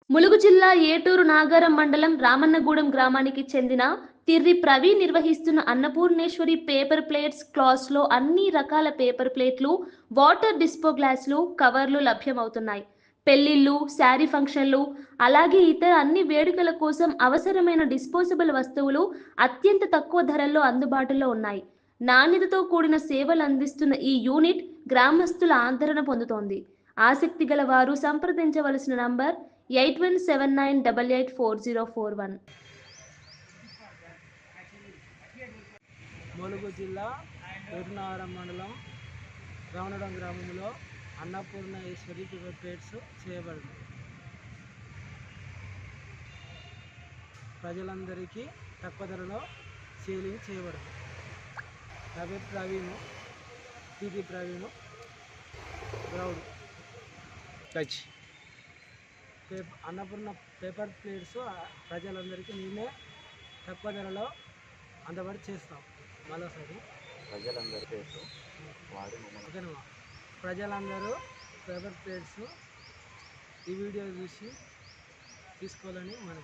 ములుగు జిల్లా ఏటూరు నాగారం మండలం రామన్నగూడెం గ్రామానికి చెందిన తిర్రి ప్రవీణ్ నిర్వహిస్తున్న అన్నపూర్ణేశ్వరి పేపర్ ప్లేట్స్ క్లాస్లో అన్ని రకాల పేపర్ ప్లేట్లు, వాటర్ డిస్పో గ్లాసులు, కవర్లు లభ్యమవుతున్నాయి. పెళ్లిళ్ళు, శారీ ఫంక్షన్లు, అలాగే ఇతర అన్ని వేడుకల కోసం అవసరమైన డిస్పోజబుల్ వస్తువులు అత్యంత తక్కువ ధరల్లో అందుబాటులో ఉన్నాయి. నాణ్యతతో కూడిన సేవలు అందిస్తున్న ఈ యూనిట్ గ్రామస్తుల ఆదరణ పొందుతోంది. ఆసక్తి గల వారు సంప్రదించవలసిన నంబర్ 8179884041. ములుగు జిల్లా ఏటునాగారం మండలం రామనగూడెం గ్రామంలో అన్నపూర్ణేశ్వరి పేపర్ ప్లేట్స్ చేయబడింది. ప్రజలందరికీ తక్కువ ధరలో సేలింగ్ చేయబడింది. Praveen, TT Praveen, గ్రౌడ్ Annapurna paper plates ప్రజలందరికీ మేమే తక్కువ ధరలో అందుబాటు చేస్తాం. మరోసారి ప్రజలందరూ పేపర్ ప్లేట్స్ ఈ వీడియో చూసి తీసుకోవాలని మనం